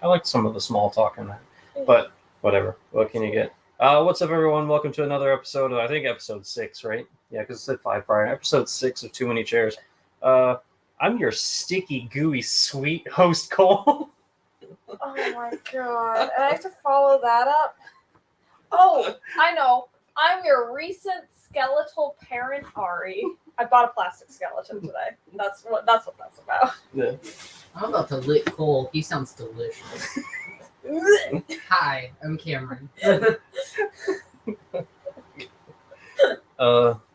I like some of the small talk in that. But whatever. What can you get? What's up, everyone? Welcome to another episode of, I think, episode 6, right? Yeah, because it said 5 prior. Episode 6 of Too Many Chairs. I'm your sticky, gooey, sweet host, Cole. Oh my god. And I have to follow that up. Oh, I know. I'm your recent skeletal parent, Ari. I bought a plastic skeleton today. That's what that's about. Yeah. I'm about to lick Cole. He sounds delicious. Hi, I'm Cameron.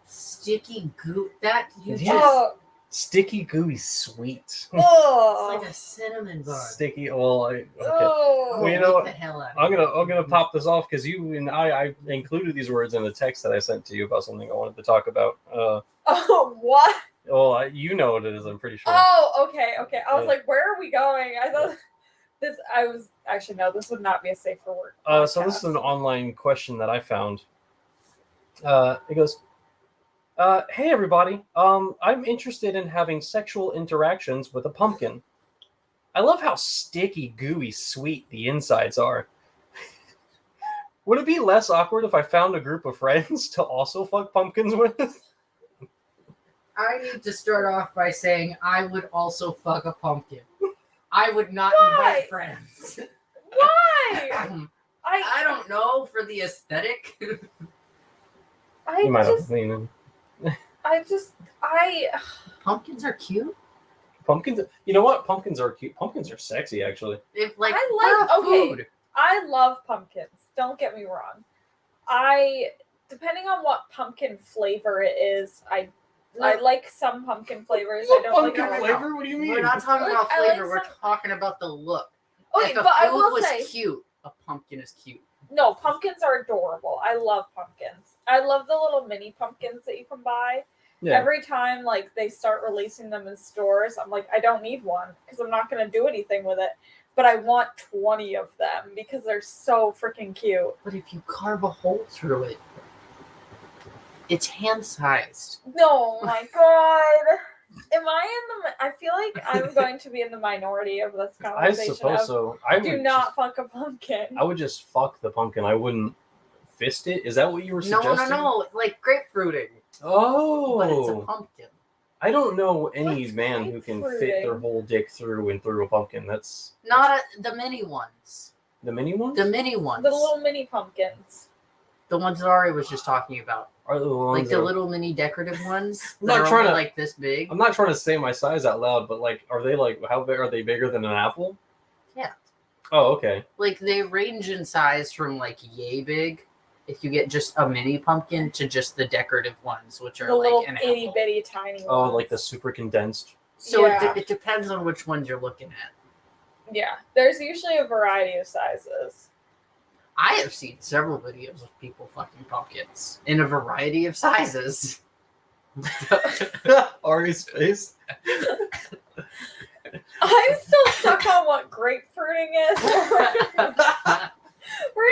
Sticky goo. That you Yeah. just. Sticky, gooey, sweet. Oh. It's like a cinnamon bun. Sticky. Well, okay. Oh. Well, you know what? The hell out of I'm it. gonna pop this off because you and I included these words in the text that I sent to you about something I wanted to talk about. Oh, what? Well, you know what it is. I'm pretty sure. Oh, okay. I was Yeah. like, where are we going? I thought this. This would not be a safe for work. So this is an online question that I found. It goes, "Hey everybody, I'm interested in having sexual interactions with a pumpkin. I love how sticky, gooey, sweet the insides are. Would it be less awkward if I found a group of friends to also fuck pumpkins with?" I need to start off by saying I would also fuck a pumpkin. I would not Why? invite friends. Why? I don't know, for the aesthetic. You might have seen them. Pumpkins are cute. Pumpkins. You know what? Pumpkins are cute. Pumpkins are sexy, actually. If like okay. food. I love pumpkins. Don't get me wrong. Depending on what pumpkin flavor it is, I like some pumpkin flavors. I don't Pumpkin like flavor? What do you mean? We're not talking Like, about I like flavor. We're some- talking about the look. Okay, If a but I food will was say cute, a pumpkin is cute. no. Pumpkins are adorable. I love pumpkins. I love the little mini pumpkins that you can buy. Yeah. Every time like they start releasing them in stores, I'm like, I don't need one because I'm not going to do anything with it. But I want 20 of them because they're so freaking cute. But if you carve a hole through it, it's hand-sized. No, my God. I feel like I'm going to be in the minority of this I conversation. suppose so. Do not fuck a pumpkin. I would just fuck the pumpkin. I wouldn't fist it. Is that what you were suggesting? No. Like grapefruiting. Oh. But it's a pumpkin. I don't know any What's man who can fit grapefruiting? their whole dick through a pumpkin. That's Not the mini ones. the mini ones. The mini ones. The little mini pumpkins. The ones that Ari was just talking about. Are the ones Like the that- little mini decorative ones. I'm that not are trying only to- like this big. I'm not trying to say my size out loud, but like, are they like how big? Are they bigger than an apple? Yeah. Oh, okay. Like they range in size from like yay big, if you get just a mini pumpkin, to just the decorative ones, which are The like little an itty apple. bitty tiny Oh, ones. like the super condensed. So Yeah. it depends on which ones you're looking at. Yeah. There's usually a variety of sizes. I have seen several videos of people fucking pumpkins in a variety of sizes. Ari's face. I'm still stuck on what grapefruiting is.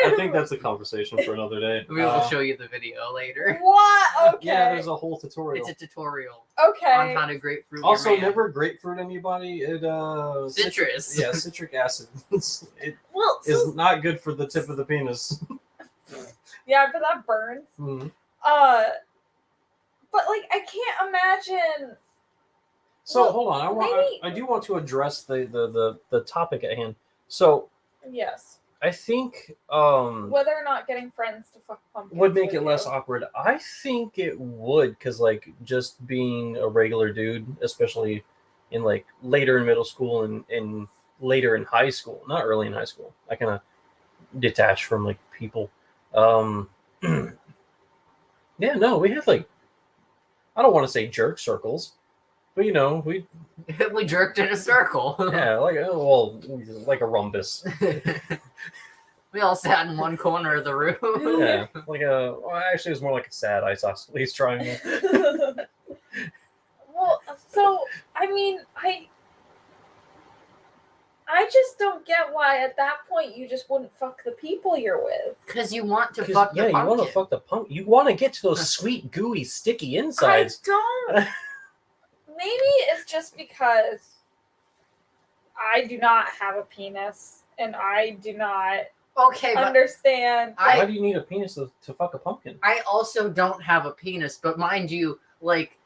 I think that's a conversation for another day. We will show you the video later. What? Okay. Yeah, there's a whole tutorial. It's a tutorial Okay. on how to grapefruit Also, your man. never grapefruit anybody. It Citrus. Yeah, citric acid. It Well, is not good for the tip of the penis. yeah, but that burns. Mhm. But like, I can't imagine. So Well, hold on, maybe- I do want to address the topic at hand. So Yes. I think Whether or not getting friends to fuck pumpkins would make it with less you. awkward. I think it would, because like just being a regular dude, especially in like later in middle school and later in high school, not early in high school, I kind of detached from like people. Yeah, no, we had like, I don't want to say jerk circles, but you know, we We jerked in a circle. yeah, like like a rhombus. We all sat in one corner of the room. Yeah, like actually, it was more like a sad isosceles triangle. Well, so I mean, I just don't get why at that point you just wouldn't fuck the people you're with. Because you want to 'Cause, fuck the yeah, you pumpkin. want to fuck the pump. You want to get to those sweet, gooey, sticky insides. I don't. Maybe it's just because I do not have a penis and I do not Okay, but understand. Why do you need a penis to fuck a pumpkin? I also don't have a penis, but mind you, like,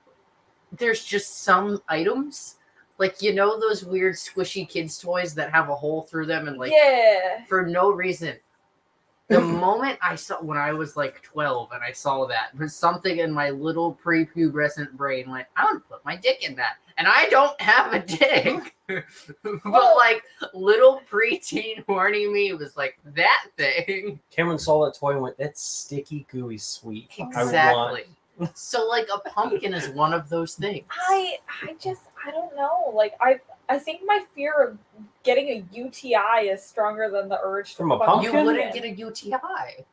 there's just some items, like, you know those weird squishy kids toys that have a hole through them and like Yeah. for no reason. The moment I saw, when I was like 12 and I saw that, there's something in my little prepubescent brain went, I want to put my dick in that. And I don't have a dick. But like little preteen horny me was like, that thing. Cameron saw that toy and went, that's sticky, gooey, sweet. Exactly. So like a pumpkin is one of those things. I don't know. Like I think my fear of getting a UTI is stronger than the urge From a fuck pumpkin? You wouldn't get a UTI.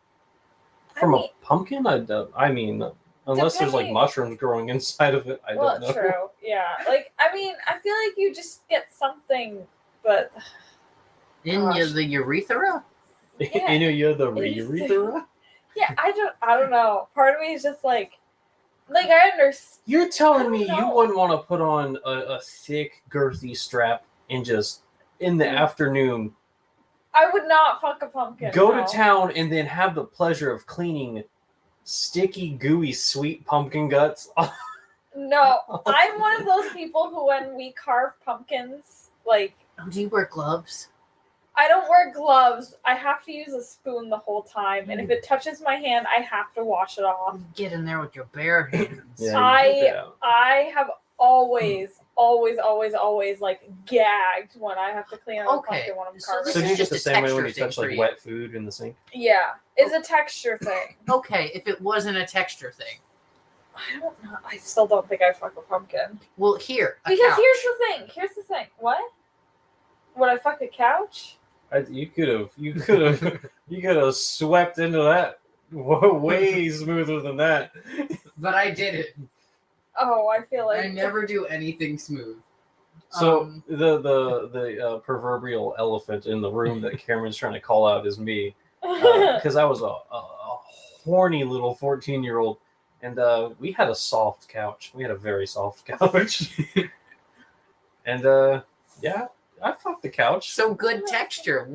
From I mean, a pumpkin? I mean, unless there's like depending- mushrooms growing inside of it, I don't know. true. Yeah. Like I mean, I feel like you just get something, but In Gosh. the urethra? Yeah. You're the It is- urethra? yeah, I don't know. Part of me is just like I understand. You're telling me I don't you know. wouldn't want to put on a thick, girthy strap and just in the afternoon I would not fuck a pumpkin. go no. to town and then have the pleasure of cleaning sticky, gooey, sweet pumpkin guts? No, I'm one of those people who, when we carve pumpkins, like Oh, do you wear gloves? I don't wear gloves. I have to use a spoon the whole time, and if it touches my hand, I have to wash it off. Get in there with your bare hands. I have always like gagged when I have to clean out a Okay, pumpkin when I'm so carving. So do This you is get just the a same way when you texture touch thing like for you. wet food in the sink? Yeah, it's a texture thing. Okay, if it wasn't a texture thing. I don't know. I still don't think I fuck a pumpkin. Well, here. a Because couch. here's the thing. What? Would I fuck a couch? You could have swept into that way smoother than that. But I did it. Oh, I feel like I never do anything smooth. So the proverbial elephant in the room that Cameron's trying to call out is me, because I was a horny little 14-year-old, and we had a soft couch. We had a very soft couch, and yeah, I fucked the couch. So good texture.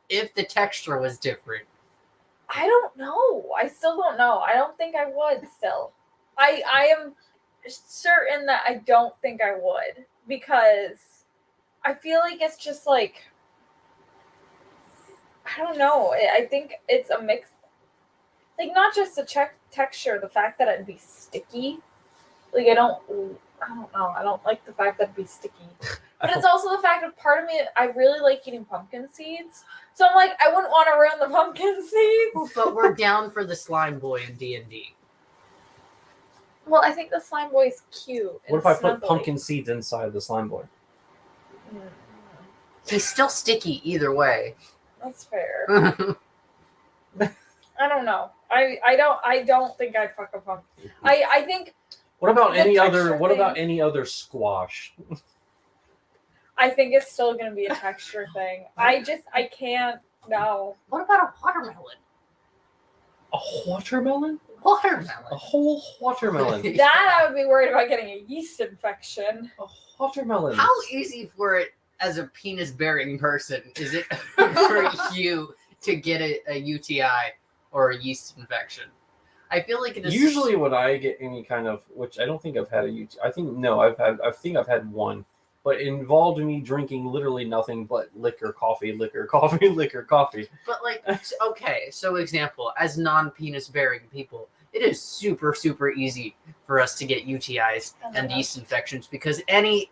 If the texture was different. I don't know. I still don't know. I don't think I would still. I am certain that I don't think I would, because I feel like it's just like, I don't know. I think it's a mix. Like, not just the texture, the fact that it'd be sticky. Like, I don't know. I don't like the fact that it'd be sticky. But it's also the fact of part of me, I really like eating pumpkin seeds. So I'm like, I wouldn't want to ruin the pumpkin seeds. But we're down for the slime boy in D&D. Well, I think the slime boy is cute. What and if I put snuggly. pumpkin seeds inside the slime boy? Mm, He's still sticky either way. that's fair. I don't know. I don't think I'd fuck a pumpkin. I think What about The any other? texture What thing. about any other squash? it's still gonna be a texture thing. I can't. No. What about a watermelon? A watermelon? A Watermelon. whole watermelon? That I would be worried about getting a yeast infection. A watermelon? How easy for it as a penis-bearing person is it for you to get a UTI or a yeast infection? I feel like it is Usually, when I get any kind of, which I don't think I've had a UTI. I think I've had one, but it involved me drinking literally nothing but liquor, coffee, liquor, coffee, liquor, coffee. But like, okay, so example, as non-penis bearing people, it is super, super easy for us to get UTIs and yeast infections because any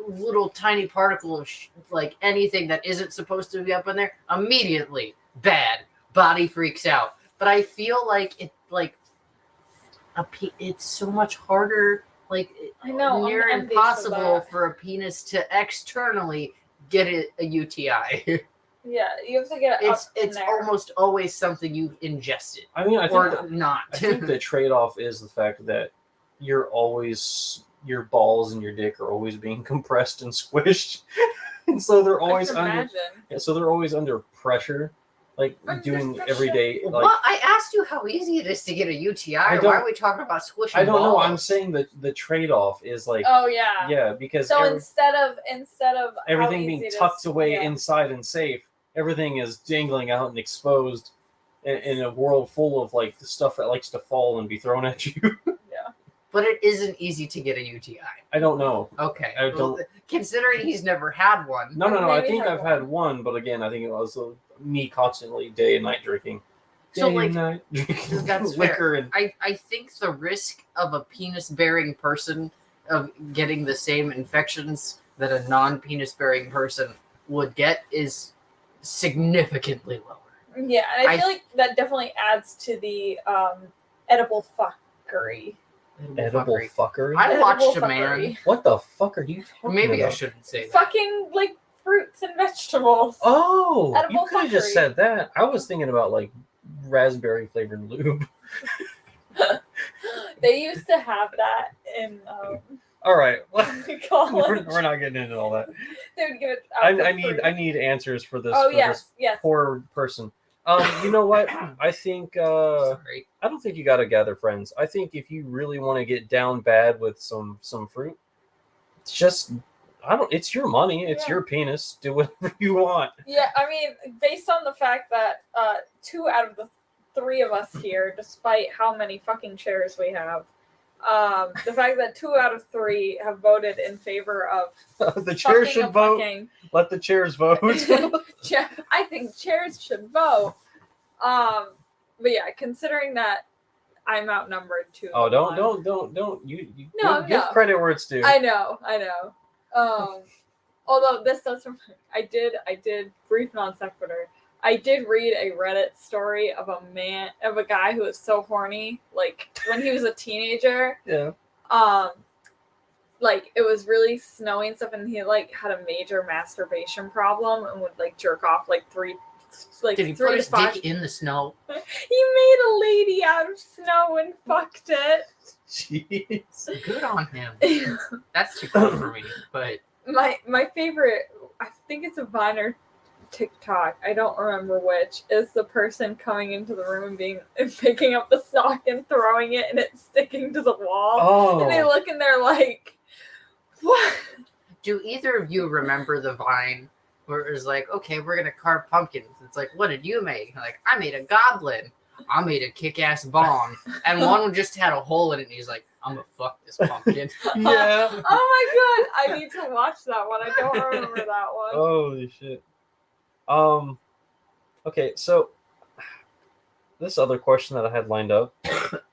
little tiny particle of like anything that isn't supposed to be up in there, immediately bad. Body freaks out. But I feel like it, like, it's so much harder, like, I know, near I'm envious of impossible that. for a penis to externally get a UTI. Yeah, you have to get it It's up in there. almost always something you've ingested I mean, or not. I think the trade-off is the fact that your balls and your dick are always being compressed and squished, and so they're always I can under. imagine. So they're always under pressure, like Under doing pressure. everyday. Like Well, I asked you how easy it is to get a UTI. I Why don't- are we talking about squishing I don't know. balls? I'm saying that the trade-off is like Oh yeah. yeah, because So instead of how everything easy being it is- tucked away yeah. inside and safe, everything is dangling out and exposed in a world full of like the stuff that likes to fall and be thrown at you. But it isn't easy to get a UTI. I don't know. Okay. I Well, don't. considering he's never had one. No. I Maybe think had I've one. had one, but again, I think it was me constantly day and night drinking. So, Day like, and night drinking that's liquor and I think the risk of a penis-bearing person of getting the same infections that a non-penis-bearing person would get is significantly lower. Yeah, and I I- feel like that definitely adds to the edible fuckery. edible fuckery. I Edible watched a fuckery. man. What the fuck are you talking Maybe I about? shouldn't say that. Fucking like fruits and vegetables. Oh, Edible you could have just fuckery. said that. I was thinking about like raspberry flavored lube. They used to have that in All right, college. we're not getting into all that. They would give it out for free. I need answers for this. Oh for yes, this yes. poor person. You know what? I think Sorry. I don't think you got to gather friends. I think if you really want to get down bad with some fruit, it's just It's your money. It's Yeah. your penis. Do whatever you want. Yeah, I mean, based on the fact that 2 out of the 3 of us here, despite how many fucking chairs we have, the fact that 2 out of 3 have voted in favor of The chairs fucking should and vote. fucking. Let the chairs vote. I think chairs should vote. But yeah, considering that I'm outnumbered 2. Oh, to 1. don't. You No, give no. credit where it's due. I know. Although this does, I did brief non sequitur. I did read a Reddit story of a guy who was so horny, like when he was a teenager. Yeah. Like it was really snowy and stuff, and he like had a major masturbation problem and would like jerk off like 3 Did he 3 put to his 5. dick in the snow? He made a lady out of snow and fucked it. Jeez. Good on him. That's too cool for me. But My favorite, I think it's a Vine or TikTok, I don't remember which, is the person coming into the room and picking up the sock and throwing it and it's sticking to the wall. And they Oh. look and they're like, what? do either of you remember the Vine where it was like, okay, we're gonna carve pumpkins? It's like, what did you make? Like, I made a goblin. I made a kick-ass bong. And one just had a hole in it and he's like, I'm gonna fuck this pumpkin. Yeah. Oh my god, I need to watch that one. I don't remember that one. Holy shit. Okay, so this other question that I had lined up.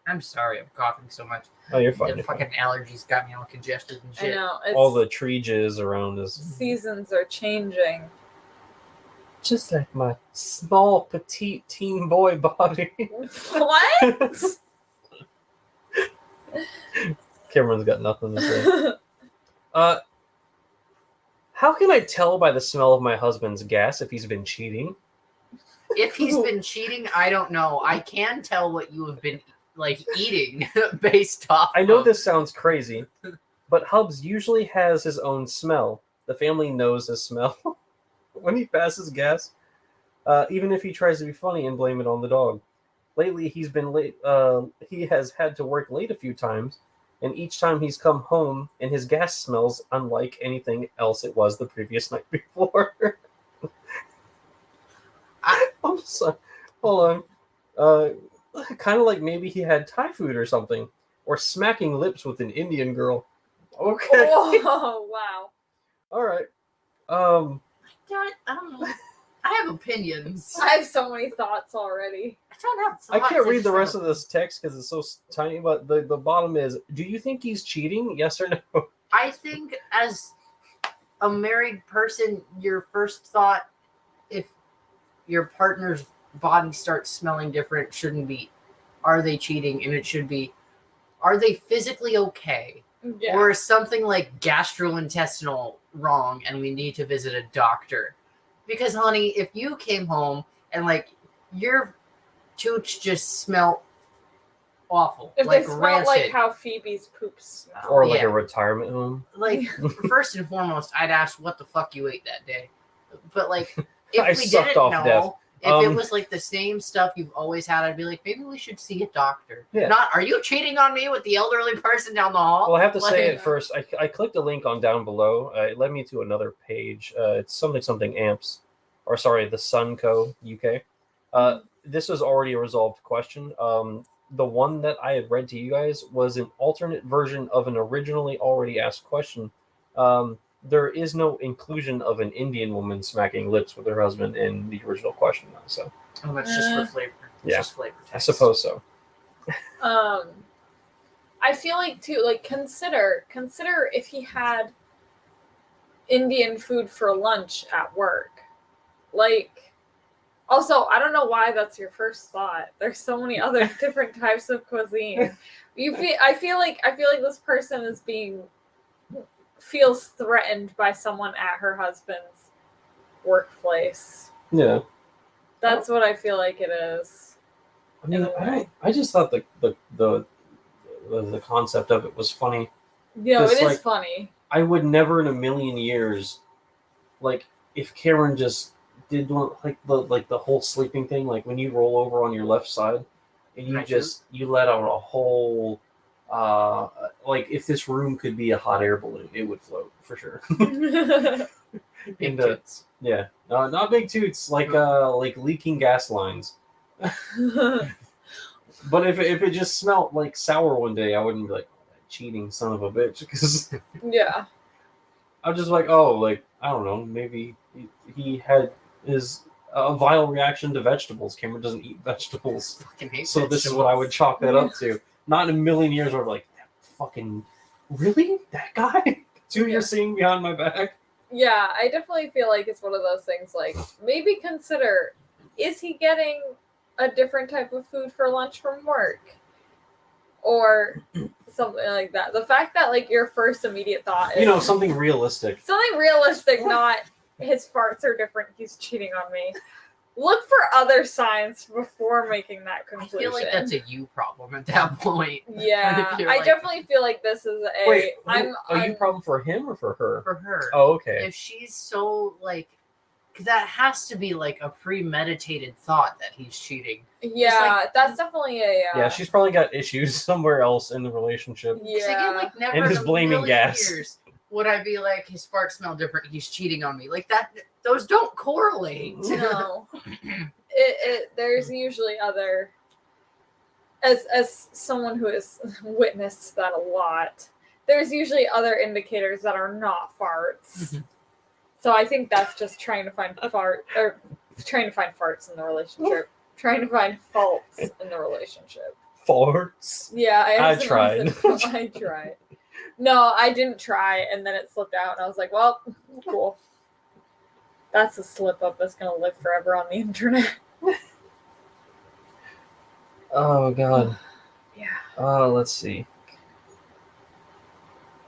I'm sorry, I'm coughing so much. Oh, you're fine. The You're fine. fucking allergies got me all congested and I shit. know. It's, All the tree jizz around us. seasons are changing. Just like my small, petite teen boy body. What? Cameron's got nothing to say. How can I tell by the smell of my husband's gas if he's been cheating? If he's been cheating, I don't know. I can tell what you have been like eating based off. I know of- this sounds crazy, but Hubs usually has his own smell. The family knows his smell. When he passes gas, even if he tries to be funny and blame it on the dog. Lately, he's been late. He has had to work late a few times, and each time he's come home, and his gas smells unlike anything else it was the previous night before. I'm sorry. Hold on. Kind of like maybe he had Thai food or something, or smacking lips with an Indian girl. Okay. Oh, wow. All right. I don't know. I have opinions. I have so many thoughts already. I don't have. I can't thoughts, read just the have rest of this text because it's so tiny. But the bottom is: do you think he's cheating? Yes or no? I think as a married person, your first thought, if your partner's body starts smelling different, shouldn't be, are they cheating? And it should be, are they physically okay? Yeah. Or is something like gastrointestinal wrong and we need to visit a doctor? Because, honey, if you came home and, like, your toots just smell awful, If like they smell rancid. like how Phoebe's poops smell. Or like Yeah. a retirement home? Like, first and foremost, I'd ask what the fuck you ate that day. But, like, if I we sucked didn't off know, death. if it was, like, the same stuff you've always had, I'd be like, maybe we should see a doctor. Yeah. Not, are you cheating on me with the elderly person down the hall? Well, I have to say Like, at first, I clicked a link on down below. It led me to another page. It's something amps. or sorry, the Sunco UK. This was already a resolved question. The one that I had read to you guys was an alternate version of an originally already asked question. There is no inclusion of an Indian woman smacking lips with her husband in the original question, though. So that's just for flavor. It's Yeah. just flavor I text. suppose so. I feel like too, like consider if he had Indian food for lunch at work. Like, also, I don't know why that's your first thought. There's so many other different types of cuisine. I feel like this person feels threatened by someone at her husband's workplace. Yeah. That's what I feel like it is. I mean, I just thought the concept of it was funny. You know, it Just, is like, funny. I would never in a million years, like, if Karen just did like the whole sleeping thing, like when you roll over on your left side and you let out a whole like if this room could be a hot air balloon, it would float for sure. Big And, tits. Yeah, not big toots, like leaking gas lines. But if it just smelled like sour one day, I wouldn't be like, oh, that cheating son of a bitch, because Yeah. I'm just like, oh, like, I don't know, maybe he had his vile reaction to vegetables. Cameron doesn't eat vegetables, Fucking hate so this is vegetables. what I would chalk that up to. Not in a million years where I'm like, that fucking really, that guy? That's who you're seeing behind my back? Yeah, I definitely feel like it's one of those things, like, maybe consider, is he getting a different type of food for lunch from work? Or something like that. The fact that, like, your first immediate thought is... Something realistic. Something realistic, not his farts are different, he's cheating on me. Look for other signs before making that I conclusion. feel like that's a you problem at that point. Yeah, You're I like- definitely feel like this is a... Wait, I'm you problem for him or for her? For her. Oh, okay. If she's so, like... Because that has to be, like, a premeditated thought that he's cheating. Yeah, like- that's definitely a... Yeah, she's probably got issues somewhere else in the relationship. Because again, Yeah. like, never And in is a blaming million gas. years would I be like, his farts smell different, he's cheating on me. Like, that, those don't correlate. No. There's usually other... As someone who has witnessed that a lot, there's usually other indicators that are not farts. So I think that's just trying to find farts in the relationship. Trying to find faults in the relationship. Farts. Yeah, I tried. I tried. No, I didn't try, and then it slipped out, and I was like, well, cool. That's a slip up that's gonna live forever on the internet. Oh god. Yeah. Let's see.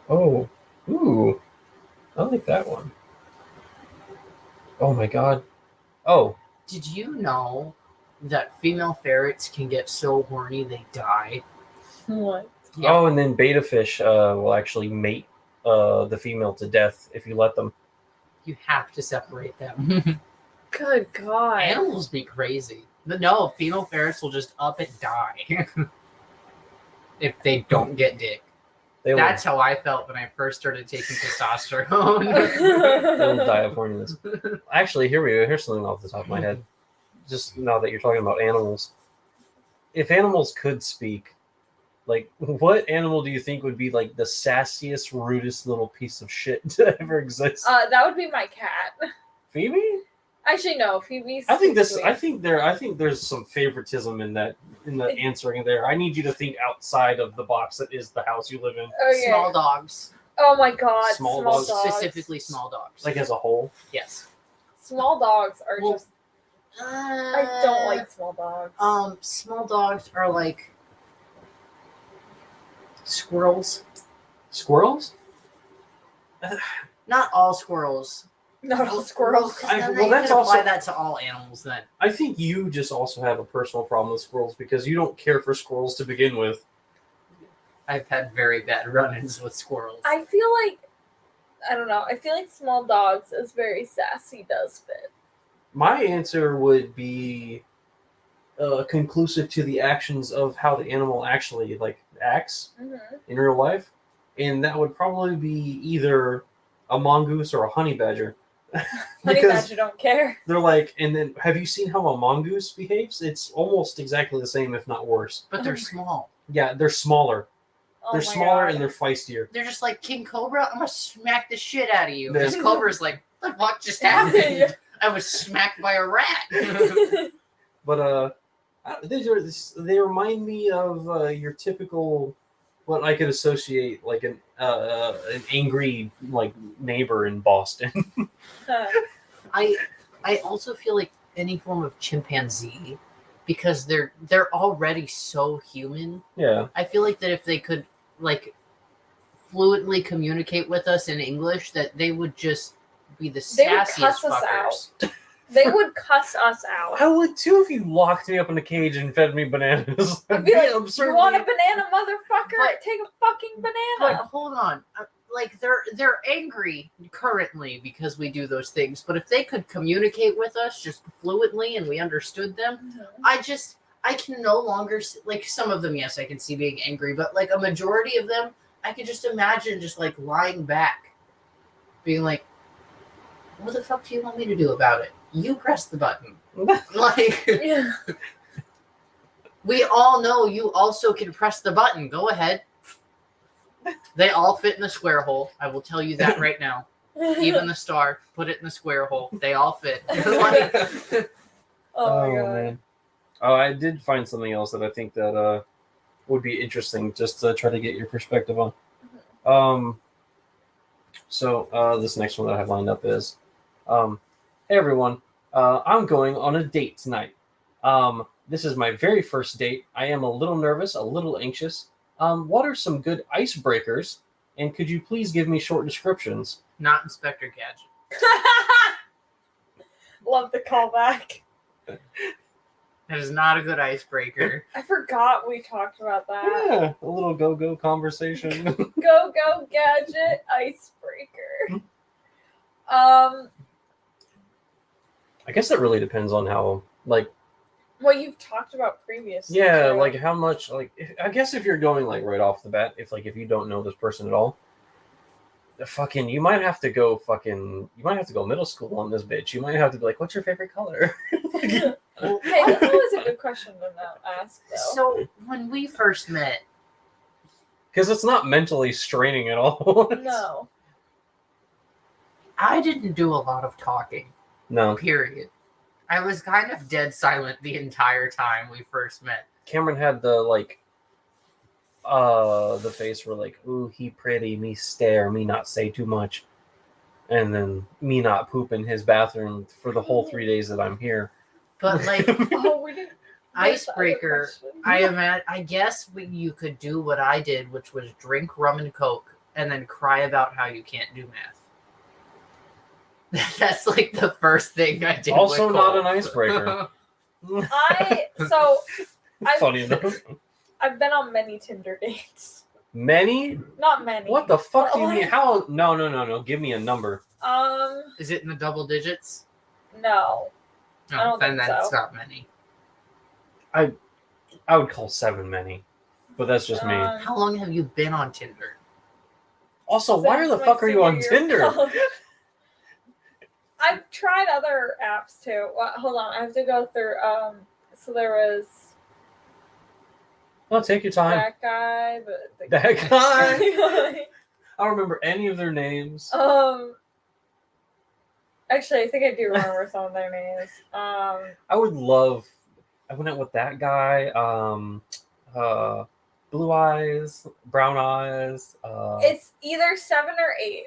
Oh, ooh, I like that one. Oh my god. Oh, Did you know that female ferrets can get so horny they die? What? Yeah. Oh, and then beta fish will actually mate the female to death if you let them. You have to separate them. Good God. Animals be crazy. But no, female ferrets will just up and die. If they don't get dick. They will, That's how I felt when I first started taking testosterone. they will die of horniness. Actually, here we go. Here's something off the top of my head. Just now that you're talking about animals. If animals could speak, like, what animal do you think would be like the sassiest, rudest little piece of shit to ever exist? That would be my cat. Phoebe? Actually, no. Phoebe's. I think this. sweet. I think there's some favoritism in the answering there. I need you to think outside of the box that is the house you live in, Okay. Small dogs. Oh my God. Small Small dogs. dogs. Specifically small dogs. like as a whole. Yes. Small dogs are Well, just. I don't like small dogs. Small dogs are like squirrels. Squirrels? Not all squirrels. Not all squirrels. Well, well, then that's you can apply also- that to all animals then. I think you just also have a personal problem with squirrels because you don't care for squirrels to begin with. I've had very bad run-ins with squirrels. I feel like. I don't know. I feel like small dogs is very sassy does fit. My answer would be conclusive to the actions of how the animal actually like acts in real life, and that would probably be either a mongoose or a honey badger. Honey Badger don't care. they're like, and then have you seen how a mongoose behaves? It's almost exactly the same, if not worse. But they're small. Yeah, they're smaller. Oh They're my smaller God. and they're feistier. They're just like King Cobra. I'm gonna smack the shit out of you. Yeah. This Cobra's like, the fuck just happened? I was smacked by a rat. But they remind me of your typical, what I could associate like an angry like neighbor in Boston. I also feel like any form of chimpanzee, because they're already so human. Yeah. I feel like that if they could like fluently communicate with us in English, that they would just be the They would sassiest cuss us fuckers. They would cuss us out. I would too if you locked me up in a cage and fed me bananas. I'd be like, absurdly- you want a banana, motherfucker? But- Take a fucking But banana. hold on, like they're angry currently because we do those things. But if they could communicate with us just fluently and we understood them, I can no longer like some of them. Yes, I can see being angry, but like a majority of them, I can just imagine just like lying back, being like, "What the fuck do you want me to do about it? You press the button." Like, Yeah. we all know you also can press the button. Go ahead. They all fit in the square hole. I will tell you that right now. Even the star, put it in the square hole. They all fit. Like, Oh my God. man. Oh, I did find something else that I think that would be interesting just to try to get your perspective on. So this next one that I have lined up is, hey everyone, I'm going on a date tonight. This is my very first date. I am a little nervous, a little anxious. What are some good icebreakers? And could you please give me short descriptions? not Inspector Gadget. Love the callback. That is not a good icebreaker. I forgot we talked about that. Yeah, a little go-go conversation. Go gadget icebreaker. I guess that really depends on how, like, What you've talked about previously. yeah, too. like how much, like, I guess if you're going like right off the bat, if you don't know this person at all, you might have to go middle school on this bitch. You might have to be like, what's your favorite color? Hey, that's always a good question to ask, though. So when we first met, Because it's not mentally straining at all. No. I didn't do a lot of talking. No. Period. I was kind of dead silent the entire time we first met. Cameron had the face where like, ooh, he pretty, me stare, me not say too much. And then me not poop in his bathroom for the whole 3 days that I'm here. But like Oh, we didn't. icebreaker, I guess you could do what I did, which was drink rum and coke and then cry about how you can't do math. That's like the first thing I did. Also with not Cole. an icebreaker. Funny enough. I've been on many Tinder dates. Many? Not many. What the fuck do you But, mean? like- How? No. Give me a number. Is it in the double digits? No. I don't then think that's so. not many. I would call 7 many, but that's just me. How long have you been on Tinder? Also, why Since the my fuck are you on senior year of Tinder? college. I've tried other apps too. Well, hold on, I have to go through. So there was No, take your time. that guy, the That guy. I don't remember any of their names. Actually, I think I do remember some of their names. I went out with that guy. Blue eyes, brown eyes. It's either 7 or 8.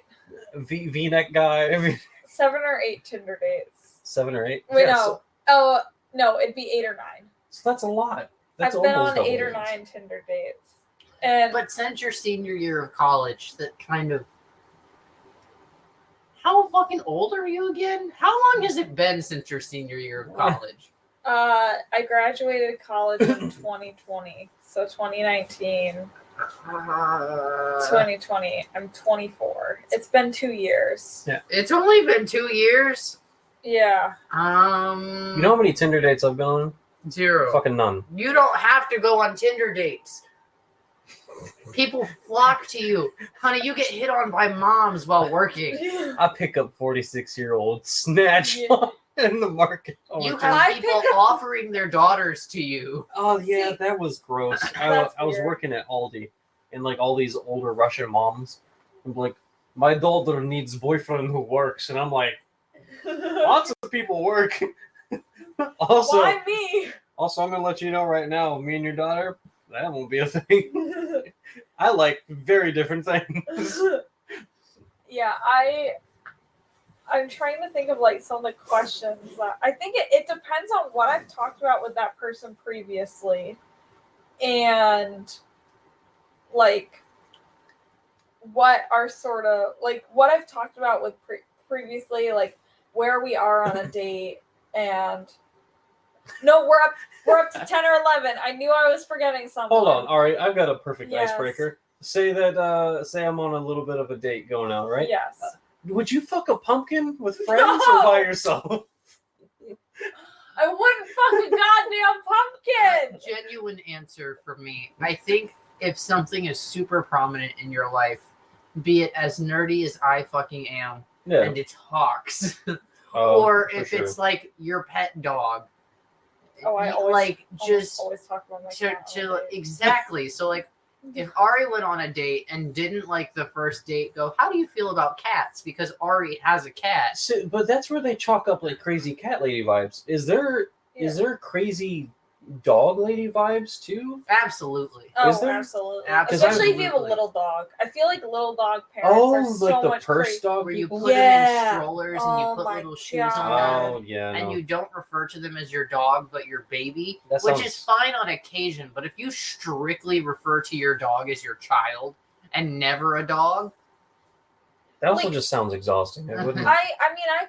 V-neck guy. 7 or 8 Tinder dates. 7 or 8. Wait, Yeah, no. Oh no, it'd be 8 or 9. So that's a lot. That's I've been almost on double 8 or digits. 9 Tinder dates, and But since your senior year of college, that kind of. How fucking old are you again? How long has it been since your senior year of college? I graduated college in 2020, so 2019, 2020. I'm 24. It's been 2 years. It's only been 2 years. Yeah. You know how many Tinder dates I've been on? 0. Fucking none. You don't have to go on Tinder dates. People flock to you. Honey, you get hit on by moms while working. I pick up 46-year-old snatch in the market. You have people offering their daughters to you. Oh yeah, that was gross. I was working at Aldi, and like all these older Russian moms, I'm like, my daughter needs boyfriend who works, and I'm like, lots of people work. Also, why me? Also, I'm gonna let you know right now, me and your daughter, that won't be a thing. I like very different things. Yeah, I'm trying to think of like some of the questions that I think it depends on what I've talked about with that person previously, and like what are sort of like what I've talked about with previously, like where we are on a date, and no, we're up to 10 or 11. I knew I was forgetting something. Hold on, all right, I've got a perfect icebreaker. Say that, say I'm on a little bit of a date going out, right? Yes. Would you fuck a pumpkin with friends or by yourself? I wouldn't fuck a goddamn pumpkin. Genuine answer for me. I think if something is super prominent in your life, be it as nerdy as I fucking am, and it's hawks, or if it's like your pet dog. Oh, I always talk about my cat. Exactly. So like, if Ari went on a date and didn't like the first date, go, how do you feel about cats? Because Ari has a cat. So, but that's where they chalk up like crazy cat lady vibes. Is there crazy dog lady vibes too? Absolutely. Oh, absolutely. Especially if you have a little dog. I feel like little dog parents are so like the much purse crazy. dog where you people? put them in strollers and you put little shoes on them. Oh yeah. And you don't refer to them as your dog, but your baby, which is fine on occasion. But if you strictly refer to your dog as your child and never a dog, that also just sounds exhausting. I wouldn't. I mean, I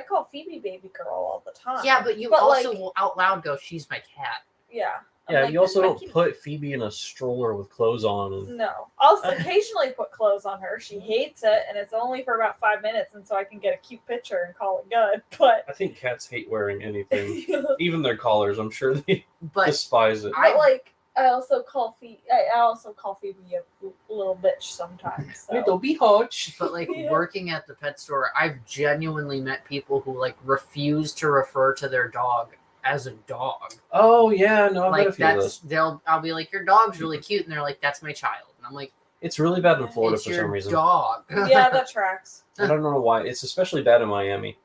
call Phoebe baby girl all the time. Yeah, but you also will out loud go, "She's my cat." Yeah. Yeah, you also don't put Phoebe in a stroller with clothes on. And... No, I'll occasionally put clothes on her. She hates it, and it's only for about 5 minutes, and so I can get a cute picture and call it good. But I think cats hate wearing anything, even their collars. I'm sure they despise it. I also call Phoebe a little bitch sometimes. So. Little biatch. But working at the pet store, I've genuinely met people who refuse to refer to their dog as a dog. Oh yeah, no, I've met a few I'll be like, your dog's really cute, and they're like, that's my child, and I'm like, it's really bad in Florida for some reason. Dog. Yeah, that tracks. I don't know why. It's especially bad in Miami.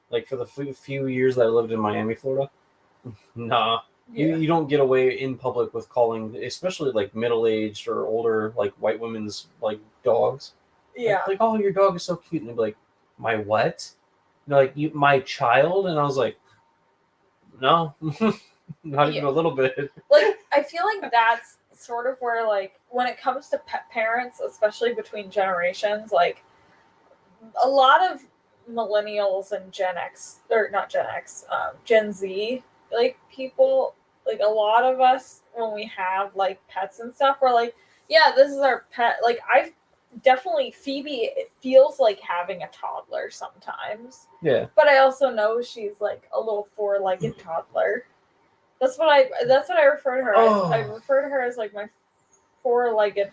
Like for the few years that I lived in Miami, Florida, nah. Yeah. You don't get away in public with calling, especially like middle-aged or older like white women's like dogs. Yeah. Like oh, your dog is so cute, and they'd be like, my what? And they're like, you, my child, and I was like, no, not even a little bit. Like I feel like that's sort of where when it comes to pet parents, especially between generations, like a lot of millennials and Gen Z, people. Like a lot of us, when we have pets and stuff, we're like, yeah, this is our pet. Like I've definitely Phoebe. It feels like having a toddler sometimes. Yeah. But I also know she's a little 4-legged toddler. That's what I refer to her as. I refer to her as my 4-legged.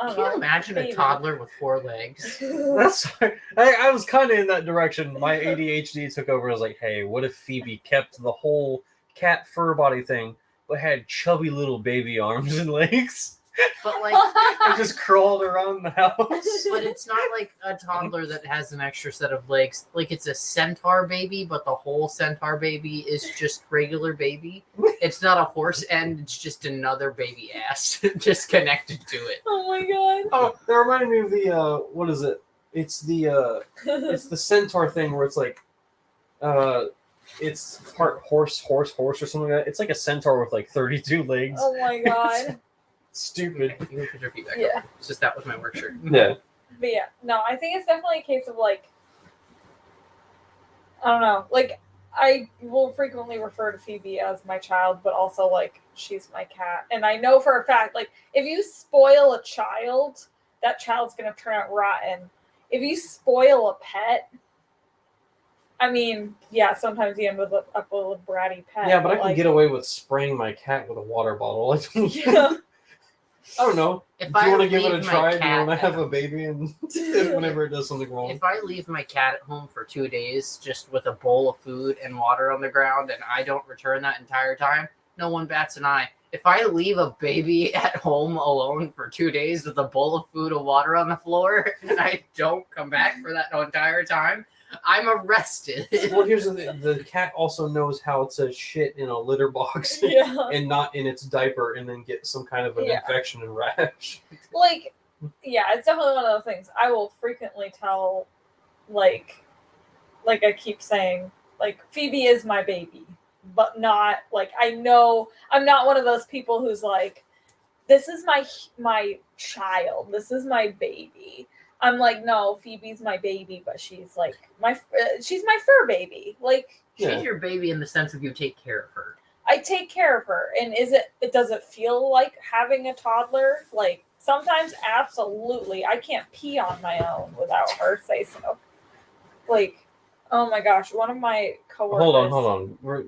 Can you imagine a toddler with 4 legs? I was kind of in that direction. My ADHD took over. I was like, hey, what if Phoebe kept the whole cat fur body thing, but had chubby little baby arms and legs? But and just crawled around the house. But it's not like a toddler that has an extra set of legs. Like it's a centaur baby, but the whole centaur baby is just regular baby. It's not a horse end, it's just another baby ass just connected to it. Oh my god. Oh, that reminded me of the what is it? It's the centaur thing where it's it's part horse or something like that. It's like a centaur with 32 legs. Oh my god. Stupid. You can put your feet back up. It's just that was my work shirt. Yeah. But yeah, no, I think it's definitely a case of I don't know. I will frequently refer to Phoebe as my child, but also she's my cat. And I know for a fact, if you spoil a child, that child's gonna turn out rotten. If you spoil a pet, I mean, yeah, sometimes you end up with a bratty pet. Yeah, but I can get away with spraying my cat with a water bottle. Yeah. I don't know. If Do you I want to give it a leave my try? Do you cat want to at have a baby and whenever it does something wrong? If I leave my cat at home for 2 days just with a bowl of food and water on the ground and I don't return that entire time, no one bats an eye. If I leave a baby at home alone for 2 days with a bowl of food and water on the floor and I don't come back for that entire time, I'm arrested. Well, here's the thing. The cat also knows how to shit in a litter box Yeah. and not in its diaper and then get some kind of an Yeah. infection and rash. Like, yeah, it's definitely one of those things. I will frequently tell, like I keep saying, like, Phoebe is my baby, but not, like, I know I'm not one of those people who's like, this is my child, this is my baby. I'm like, no, Phoebe's my baby, but she's like she's my fur baby. Like, She's your baby in the sense of you take care of her. I take care of her. And does it feel like having a toddler? Like, sometimes, absolutely. I can't pee on my own without her say so. Like, oh my gosh, one of my coworkers. Hold on. We're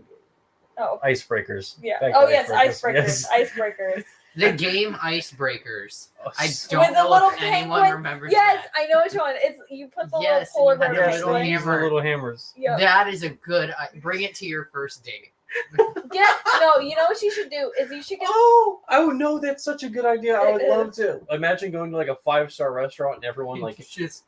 icebreakers. Yeah. Back to Oh yes, icebreakers. icebreakers. Yes. Icebreakers. The game Icebreakers. I With don't the know little if anyone penguin. remembers Yes, that. I know which one. It's you put the Yes, little polar and you bear. had Yes, little they use the hammer. little hammers. Yep. That is a good. Bring it to your first date. No, you know what you should do is you should get. Oh no, that's such a good idea. I would It love to. Imagine going to like a 5-star restaurant and everyone like It's just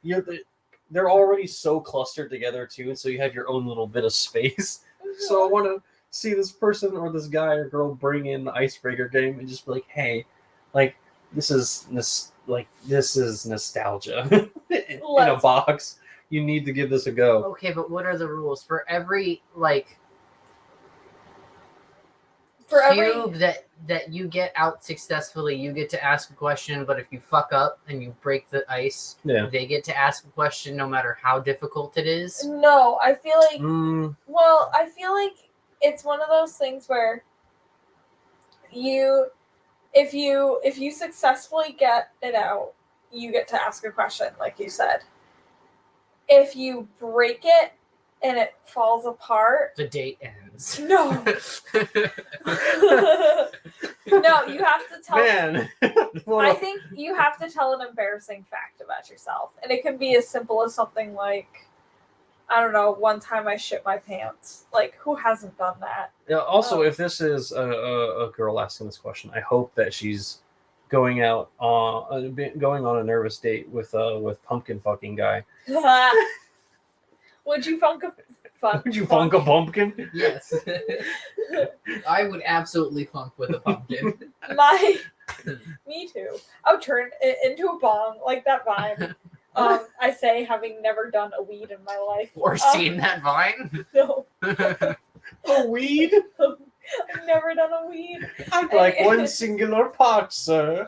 they're already so clustered together too, and so you have your own little bit of space. So I want to see this person or this guy or girl bring in the icebreaker game and just be like, hey, like this is nostalgia in a box. You need to give this a go. okay, but what are the rules for every like for cube that you get out successfully? You get to ask a question, but if you fuck up and you break the ice, they get to ask a question no matter how difficult it is. No, I feel like. Mm, Well, I feel like it's one of those things where if you successfully get it out, you get to ask a question, like you said. If you break it and it falls apart, The date ends. no. No, you have to tell. man. I think you have to tell an embarrassing fact about yourself, and it can be as simple as something like, I don't know, one time I shit my pants. Like, who hasn't done that? Yeah, also, if this is a girl asking this question, I hope that she's going out going on a nervous date with Pumpkin fucking guy. Would you funk a Would you funk a pumpkin? Yes. I would absolutely funk with a pumpkin. Me too. I would turn it into a bong, like that vine. I say, having never done a weed in my life. Or seen that vine. No. A weed? I've never done a weed. I'd like one singular pot, sir.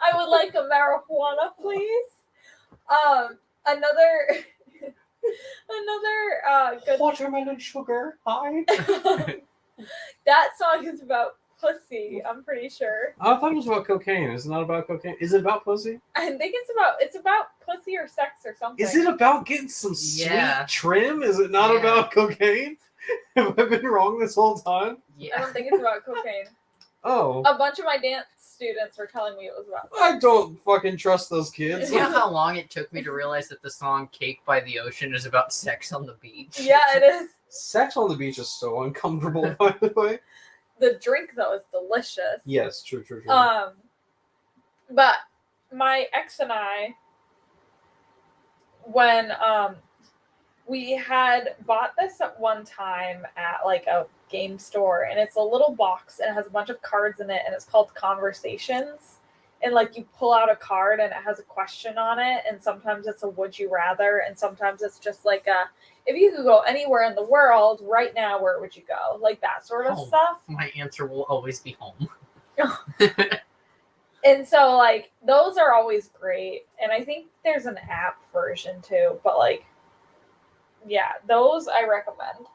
I would like a marijuana, please. Another good. Watermelon sugar, hi. That song is about pussy. I'm pretty sure. I thought it was about cocaine. Is it not about cocaine? Is it about pussy? I think it's about pussy or sex or something. Is it about getting some sweet Yeah. trim? Is it not Yeah. about cocaine? Have I been wrong this whole time? I Yeah. don't think it's about cocaine. Oh. A bunch of my dance students were telling me it was about sex. I don't fucking trust those kids. You know how long it took me to realize that the song Cake by the Ocean is about sex on the beach? Yeah, it is. Sex on the beach is so uncomfortable, by the way. The drink though is delicious. Yes, true. But my ex and I, when we had bought this at one time at like a game store, and it's a little box and it has a bunch of cards in it, and it's called Conversations. And like you pull out a card and it has a question on it, and sometimes it's a would you rather, and sometimes it's just like a, if you could go anywhere in the world right now, where would you go? Like that sort of stuff. My answer will always be home. And so like those are always great, and I think there's an app version too, but like yeah, those I recommend.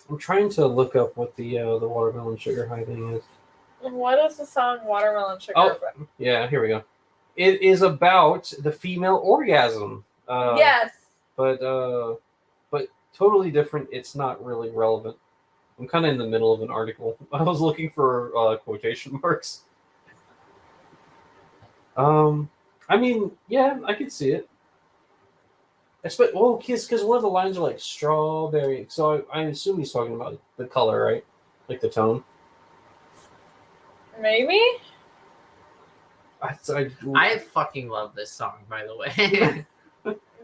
I'm trying to look up what the watermelon sugar high thing is. What is the song Watermelon Sugar? Oh, yeah, here we go. It is about the female orgasm. Yes. But totally different. It's not really relevant. I'm kind of in the middle of an article. I was looking for quotation marks. I mean, yeah, I could see it. Well, because one of the lines are like strawberry, so I assume he's talking about the color, right? Like the tone. Maybe. I fucking love this song, by the way.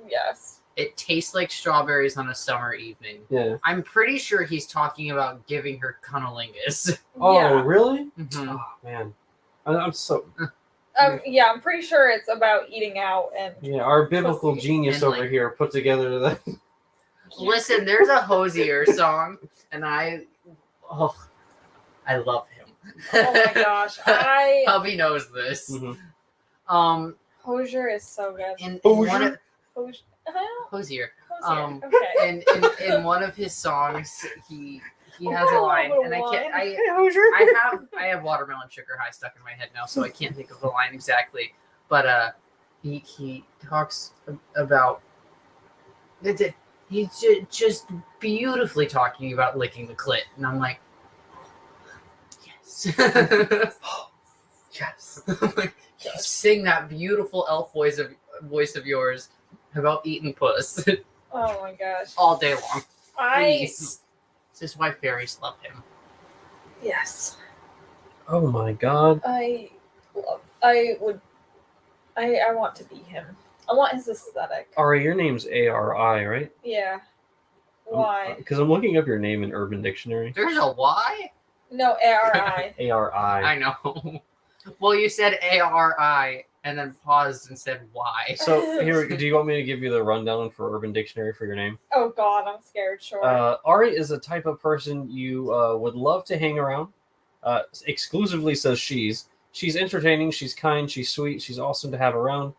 Yes. It tastes like strawberries on a summer evening. Yeah. I'm pretty sure he's talking about giving her cunnilingus. Oh, Yeah. really? Mhm. Oh man, I'm so Yeah, I'm pretty sure it's about eating out and. yeah. Our biblical Pussy. genius And, over like- here put together the. Listen, there's a Hosier song, and I love him. Oh my gosh, I Hubby knows this. Mhm. Hosier is so good. In Hosier? one of Hosier. Hosier, Hosier. Okay. in one of his songs, he has a line, and I have Watermelon Sugar High stuck in my head now, so I can't think of the line exactly. But he talks about he's just beautifully talking about licking the clit, and I'm like, yes, Yes. sing that beautiful elf voice of yours about eating puss Oh my gosh. all day long. I Please. This is why fairies love him. yes. Oh my god. I want to be him. I want his aesthetic. Ari, your name's Ari, right? Yeah. Why? Because I'm looking up your name in Urban Dictionary. There's a Y? No, ARI. Ari. I know. Well, you said ARI and then paused and said Y. So here, do you want me to give you the rundown for Urban Dictionary for your name? Oh God, I'm scared. Sure. Ari is a type of person you would love to hang around. Exclusively says she's. She's entertaining. She's kind. She's sweet. She's awesome to have around.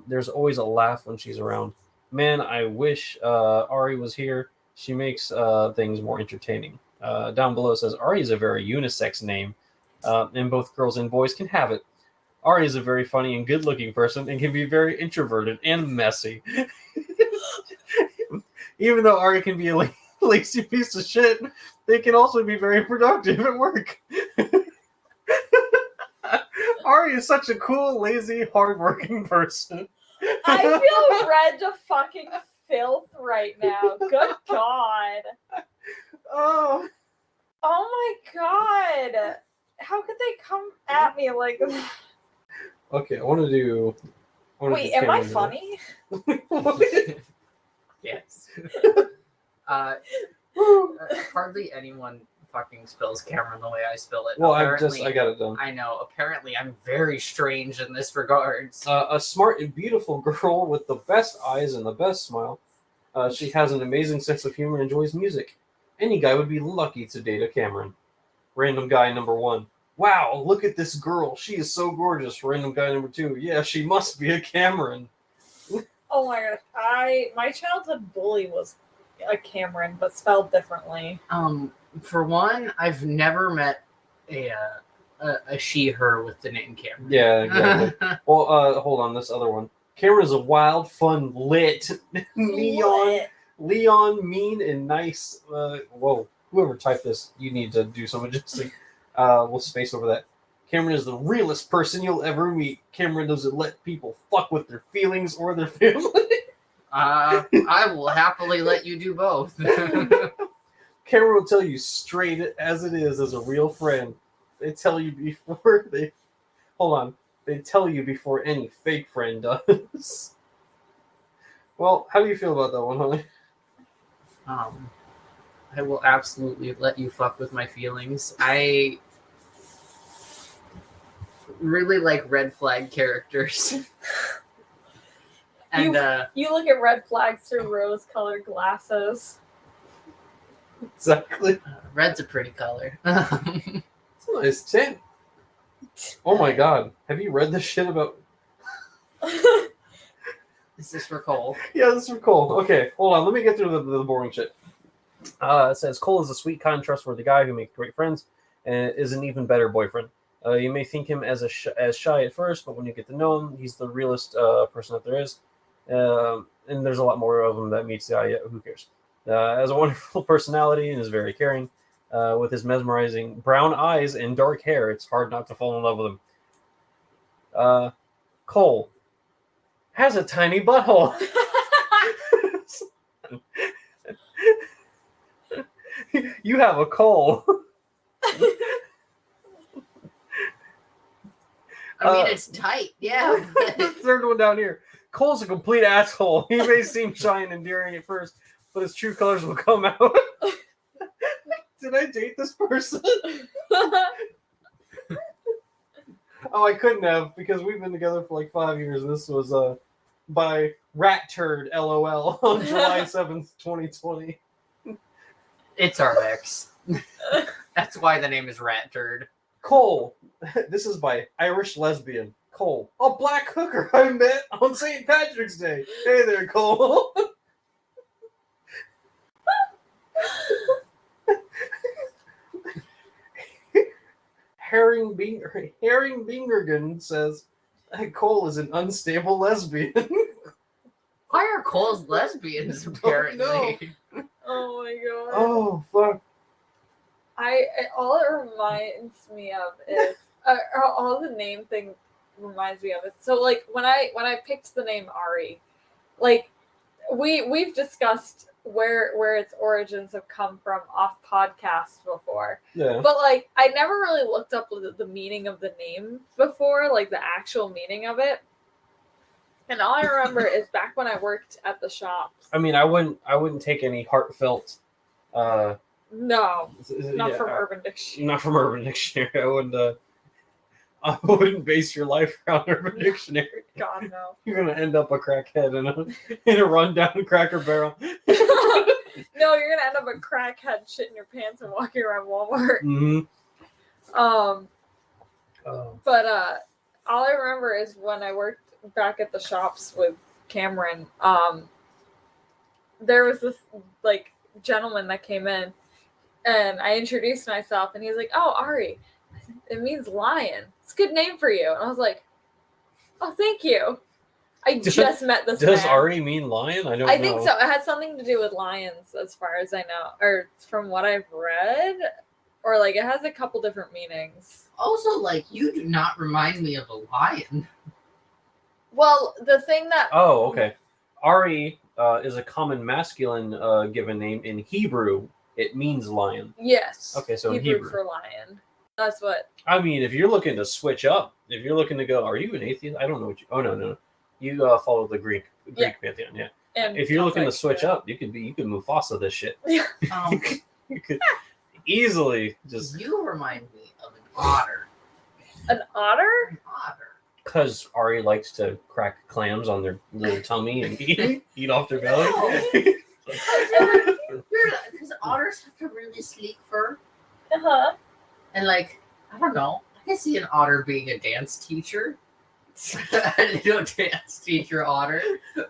There's always a laugh when she's around. Man, I wish Ari was here. She makes things more entertaining. Down below says Ari is a very unisex name, and both girls and boys can have it. Ari is a very funny and good-looking person and can be very introverted and messy. Even though Ari can be a lazy piece of shit, they can also be very productive at work. Ari is such a cool, lazy, hardworking person. I feel red to fucking filth right now. Good God. Oh. Oh my God. How could they come at me like that? Okay, I want to do. Wait, am I funny? Yes. Hardly anyone fucking spells Cameron the way I spell it. Well, Apparently- I got it done. I know. Apparently, I'm very strange in this regards. A smart and beautiful girl with the best eyes and the best smile. She has an amazing sense of humor and enjoys music. Any guy would be lucky to date a Cameron. Random guy number 1. Wow, look at this girl. She is so gorgeous. Random guy number 2. Yeah, she must be a Cameron. Oh my gosh. My childhood bully was a Cameron, but spelled differently. For one, I've never met a she/her with the name Cameron. Yeah, exactly. Well, hold on, this other one. Cameron is a wild, fun, lit, Leon, mean, and nice. Whoa, whoever typed this, you need to do some adjusting. We'll space over that. Cameron is the realest person you'll ever meet. Cameron doesn't let people fuck with their feelings or their family. I will happily let you do both. Cameron will tell you straight as it is as a real friend. They tell you before they... Hold on. They tell you before any fake friend does. Well, how do you feel about that one, honey? I will absolutely let you fuck with my feelings. I really like red flag characters. And You look at red flags through rose-colored glasses. Exactly. red's a pretty color. It's a nice tint. Oh my god. Have you read this shit about... Is this for Cole? Yeah, this is for Cole. Okay, hold on. Let me get through the boring shit. It says Cole is a sweet, kind, trustworthy guy who makes great friends and is an even better boyfriend. You may think him as as shy at first, but when you get to know him, he's the realest person that there is. And there's a lot more of him that meets the eye. Who cares? Has a wonderful personality and is very caring. With his mesmerizing brown eyes and dark hair, it's hard not to fall in love with him. Cole has a tiny butthole. You have a Cole. I mean, it's tight, yeah. The third one down here. Cole's a complete asshole. He may seem shy and endearing at first, but his true colors will come out. Did I date this person? Oh, I couldn't have, because we've been together for like 5 years. This was by Rat Turd LOL on July 7th, 2020. It's our ex. That's why the name is Rat Turd. Cole. This is by Irish Lesbian. Cole. A black hooker I met on St. Patrick's Day. Hey there, Cole. Herring Bingergan says Cole is an unstable lesbian. Why are Cole's lesbians, apparently? know. Oh my god. Oh, fuck. All it reminds me of is all the name thing reminds me of it. So like when I picked the name Ari, like we've discussed where its origins have come from off podcasts before. Yeah. But like I never really looked up the meaning of the name before, like the actual meaning of it. And all I remember is back when I worked at the shops. I mean, I wouldn't take any heartfelt No, not yeah, from Urban Dictionary. Not from Urban Dictionary. I wouldn't base your life around Urban Dictionary. God no. You're gonna end up a crackhead in a rundown Cracker Barrel. No, you're gonna end up a crackhead shitting your pants and walking around Walmart. Mm-hmm. But all I remember is when I worked back at the shops with Cameron, there was this like gentleman that came in, and I introduced myself, and he was like, "Oh, Ari, it means lion. It's a good name for you." And I was like, "Oh, thank you." I just met this Does man. Ari mean lion? I don't know. I think so. It had something to do with lions, as far as I know, or from what I've read, or like it has a couple different meanings. Also, like, you do not remind me of a lion. Well, the thing that Oh, okay. Ari is a common masculine given name in Hebrew. It means lion. yes, Okay, so in Hebrew Hebrew. for lion. That's what. I mean, if you're looking to switch up, if you're looking to go, are you an atheist? I don't know what you. Oh no. You follow the Greek Yeah. pantheon, yeah. And If you're looking to Celtic, switch yeah. up, you could Mufasa this shit. Um, You could easily just you remind me of an otter. An otter? An otter. because Ari likes to crack clams on their little tummy and eat off their belly. Because otters have a really sleek fur. Uh-huh. And like, I don't know. I can see an otter being a dance teacher. A little dance teacher otter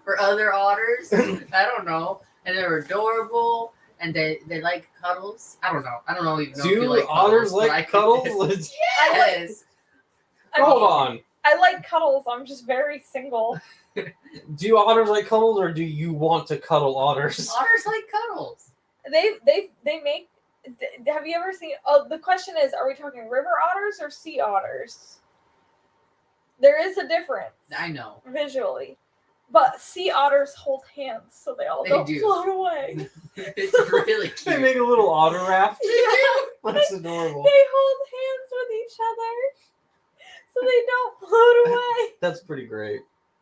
for other otters. I don't know. And they're adorable and they like cuddles. I don't know even know if you Do like otters cuddles, but I like could- cuddles? Yes. Hold on. I like cuddles. I'm just very single. Do otters like cuddles, or do you want to cuddle otters? Otters like cuddles. They make. Have you ever seen? Oh, the question is: are we talking river otters or sea otters? There is a difference I know. visually, but sea otters hold hands, so they all They don't do. float away. It's really cute. They make a little otter raft. Yeah. That's adorable. They hold hands with each other, so they don't float away. That's pretty great.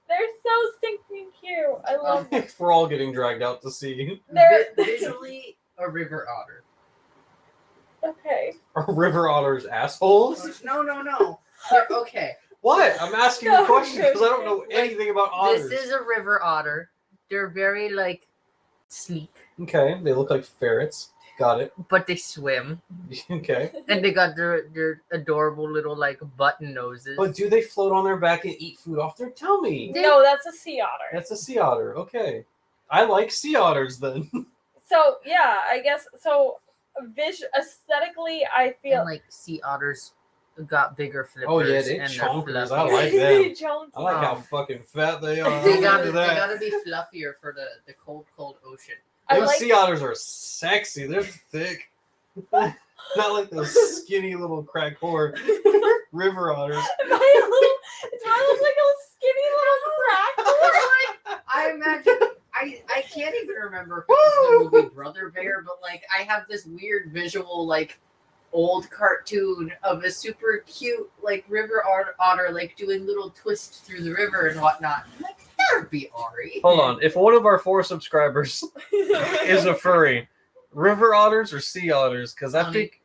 They're so stinking cute. I love them. We're all getting dragged out to sea. They're Visually a river otter. okay. Are river otters assholes? No. They're okay. What? I'm asking No, a question because I don't know like, anything about otters. This is a river otter. They're very like sleek, Okay, they look like ferrets. Got it. but they swim, Okay. and they got their adorable little like button noses. But do they float on their back and eat food off their tummy? No, that's a sea otter. That's a sea otter. Okay. I like sea otters then. So yeah, I guess so. Aesthetically, I feel And like sea otters got bigger flippers. Oh yeah, they and chompers. they're I fluffier. like them. Jones. I like how Um, fucking fat they are. They I'm gotta into that. be fluffier for the cold ocean. I Those like- sea otters are sexy. They're thick. Not like those skinny little crack whore river otters. Do I look like a imagine. I can't even remember if it was the movie Brother Bear, but like I have this weird visual like old cartoon of a super cute like river otter like doing little twists through the river and whatnot. I'm like, that would be Ari. Hold on. If one of our 4 subscribers is a furry, river otters or sea otters? Because I think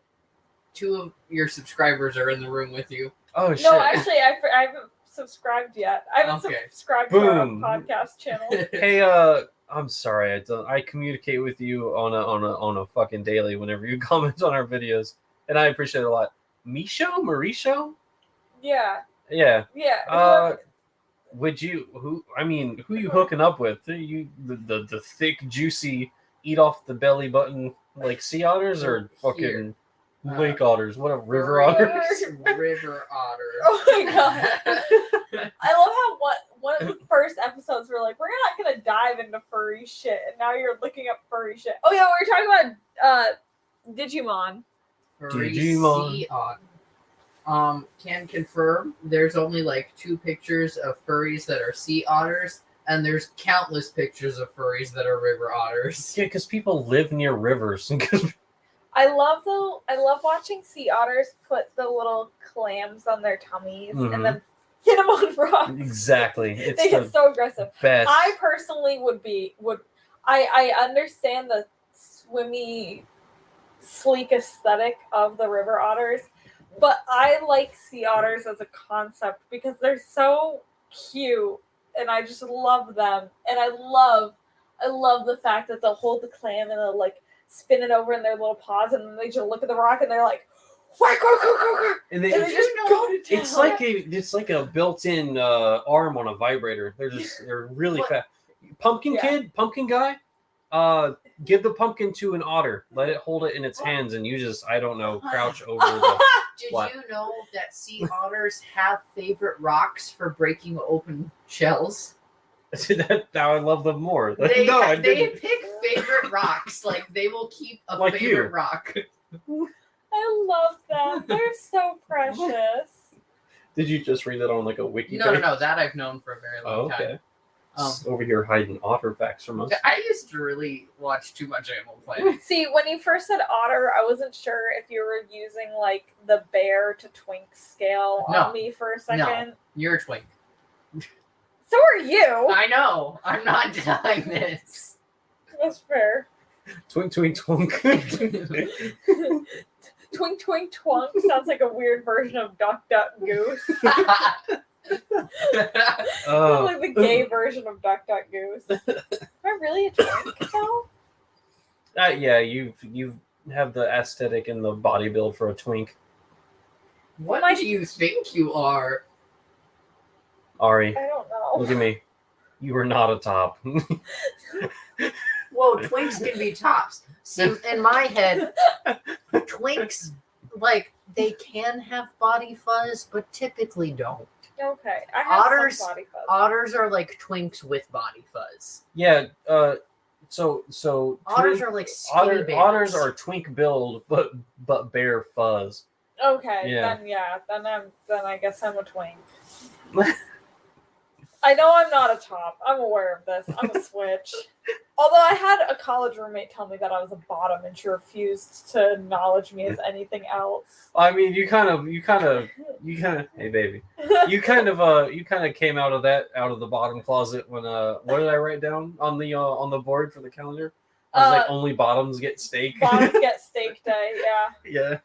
2 of your subscribers are in the room with you. oh shit. No, actually, I haven't subscribed yet. I haven't Okay. subscribed to our Boom. podcast channel. Hey, I'm sorry. I communicate with you on a fucking daily whenever you comment on our videos, and I appreciate it a lot. Mauricio? Yeah. Yeah. Yeah. Would you who you hooking up with? You the thick, juicy, eat off the belly button like sea otters or fucking lake otters? What a river otters? River otters. Oh my god. I love how one of the first episodes we're like, we're not gonna dive into furry shit, and now you're looking up furry shit. Oh yeah, we were talking about Digimon. Furry Digimon. sea otter. Can confirm there's only like 2 pictures of furries that are sea otters, and there's countless pictures of furries that are river otters. Yeah, because people live near rivers. I love watching sea otters put the little clams on their tummies and then hit them on rocks. Exactly. It's They get so aggressive. best. I personally I understand the swimmy, sleek aesthetic of the river otters, but I like sea otters as a concept because they're so cute and I just love them. And I love the fact that they'll hold the clam and they'll like spin it over in their little paws and then they just look at the rock and they're like, whack, whack, whack, whack, whack. And they just go to town. it's like a built-in arm on a vibrator. They're really fast. Pumpkin guy. Give the pumpkin to an otter. Let it hold it in its hands, and you just crouch over the. Did you know that sea otters have favorite rocks for breaking open shells? Now I love them more. They I didn't. pick favorite rocks. Like they will keep a Like favorite you. rock. I love them. They're so precious. Did you just read that on like a wiki? No, page? that I've known for a very long time. Over here hiding otter facts from us. I used to really watch too much Animal Planet. See, when you first said otter, I wasn't sure if you were using like the bear to twink scale on me for a second. No, you're a twink. So are you. I know. I'm not denying this. That's fair. Twink, twink, twink. Twink, twink, twunk sounds like a weird version of Duck, Duck, Goose. Like the gay version of Duck, Duck, Goose. Am I really a twink though? Yeah, you have the aesthetic and the body build for a twink. What do you think you are? Ari, I don't know. look at me. You are not a top. Whoa, twinks can be tops. See, in my head, twinks, like, they can have body fuzz, but typically don't. Okay, I have Otters- some body fuzz. Otters are like twinks with body fuzz. Yeah, so Otters are like skinny babies. otters are twink build, but bear fuzz. Okay, Yeah. then I guess I'm a twink. I know I'm not a top. I'm aware of this. I'm a switch. Although I had a college roommate tell me that I was a bottom, and she refused to acknowledge me as anything else. I mean, you kind of, hey baby, you kind of came out of the bottom closet when what did I write down on the board for the calendar? I was like, only bottoms get steak. Bottoms get steak day. Yeah. Yeah.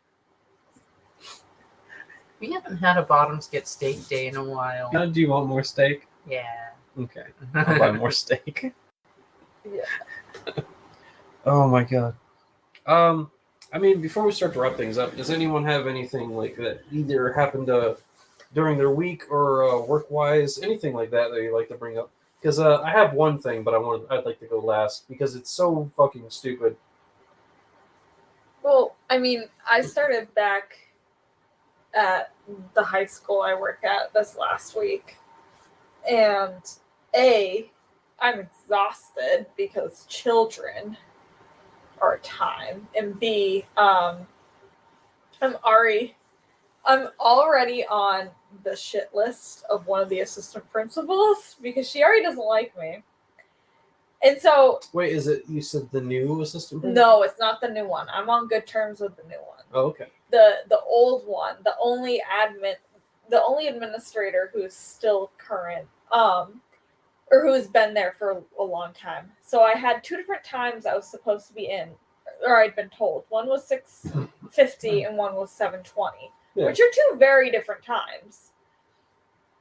We haven't had a bottoms get steak day in a while. Do you want more steak? Yeah. Okay, I'll buy more steak. Yeah. Oh my god. I mean, before we start to wrap things up, does anyone have anything like that either happened during their week or work-wise, anything like that you'd like to bring up? Because I have one thing, but I'd like to go last because it's so fucking stupid. Well, I mean, I started back at the high school I work at this last week, and I'm exhausted because children are a time, and B, I'm already on the shit list of one of the assistant principals because she already doesn't like me. And so, Wait, is it? You said the new assistant principal? no, it's not the new one. I'm on good terms with the new one. Oh, okay. The old one, the only administrator who's still current, or who's been there for a long time. So I had 2 different times I was supposed to be in, or I'd been told. One was 6:50 and one was 7:20, which are 2 very different times.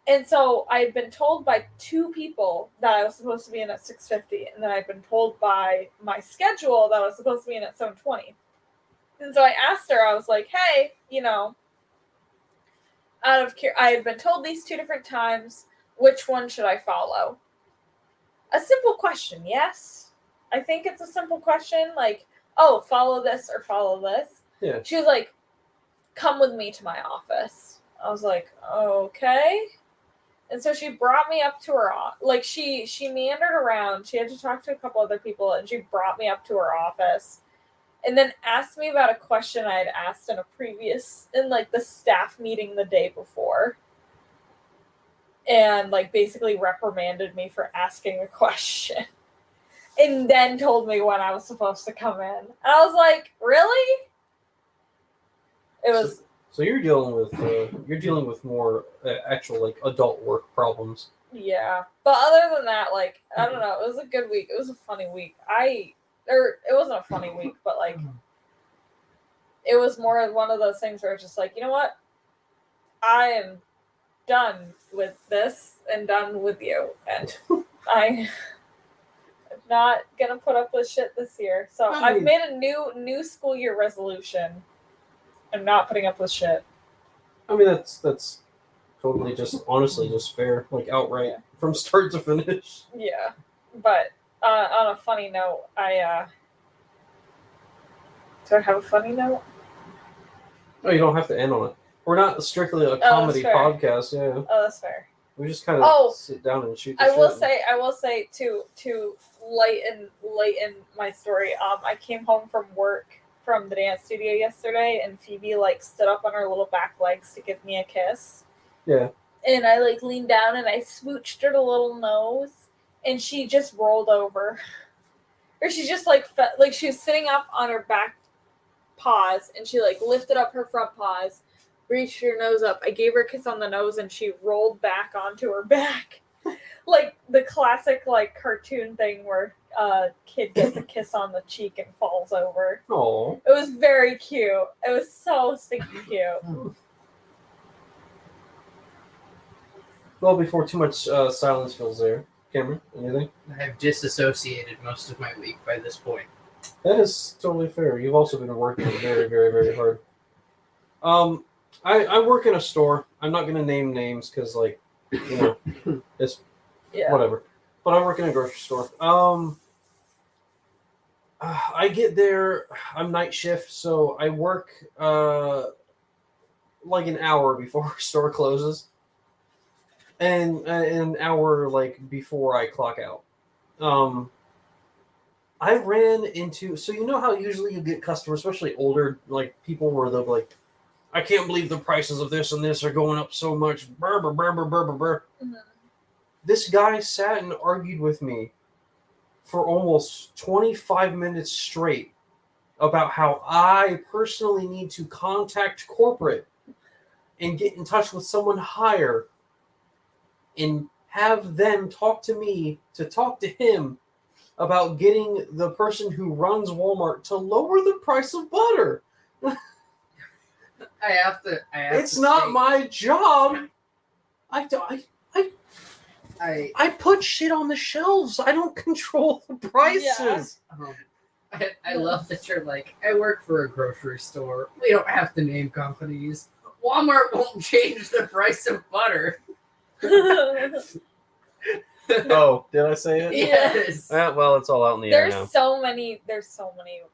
And so I had been told by 2 people that I was supposed to be in at 6:50, and then I'd been told by my schedule that I was supposed to be in at 7:20. And so I asked her, I was like, hey, I had been told these 2 different times, which one should I follow? A simple question, yes? I think it's a simple question, like, oh, follow this or follow this. Yeah. She was like, come with me to my office. I was like, okay. And so she brought me up to her, like, she meandered around. She had to talk to a couple other people, and she brought me up to her office. And then asked me about a question I had asked in the staff meeting the day before. And, like, basically reprimanded me for asking a question. And then told me when I was supposed to come in. And I was like, really? It was... So you're dealing with more actual, like, adult work problems. Yeah. But other than that, like, I don't know. It was a good week. It was a funny week. It wasn't a funny week, but, like, it was more one of those things where it's just like, you know what? I am done with this and done with you. And I'm not going to put up with shit this year. So I've made a new school year resolution. I'm not putting up with shit. I mean, that's totally honestly just fair. Like, outright, from start to finish. Yeah. But... on a funny note, do I have a funny note? No, you don't have to end on it. We're not strictly a comedy podcast, yeah. Oh, that's fair. We just kind of sit down and shoot the shit. I will say to lighten my story. I came home from work from the dance studio yesterday, and Phoebe, like, stood up on her little back legs to give me a kiss. Yeah. And I, like, leaned down and I smooched her little nose. And she just rolled over. Or she just, like, she was sitting up on her back paws, and she, like, lifted up her front paws, reached her nose up. I gave her a kiss on the nose, and she rolled back onto her back. Like, the classic, like, cartoon thing where a kid gets a kiss on the cheek and falls over. Oh. It was very cute. It was so stinking cute. Well, before too much silence fills there. Cameron, anything? I've disassociated most of my week by this point. That is totally fair. You've also been working very, very, very hard. I work in a store. I'm not going to name names because, like, it's whatever. But I work in a grocery store. I get there. I'm night shift, so I work like an hour before our store closes. And an hour, like, before I clock out. I ran into... So you know how usually you get customers, especially older, like, people where they'll be like, I can't believe the prices of this and this are going up so much. Brr, brr, brr, brr, brr, brr. Mm-hmm. This guy sat and argued with me for almost 25 minutes straight about how I personally need to contact corporate and get in touch with someone higher and have them talk to me to talk to him about getting the person who runs Walmart to lower the price of butter. It's not my job. I put shit on the shelves. I don't control the prices. Yeah. I love that you're like, I work for a grocery store. We don't have to name companies. Walmart won't change the price of butter. Oh, did I say it? Yes. Well, it's all out in the air now. There's so many of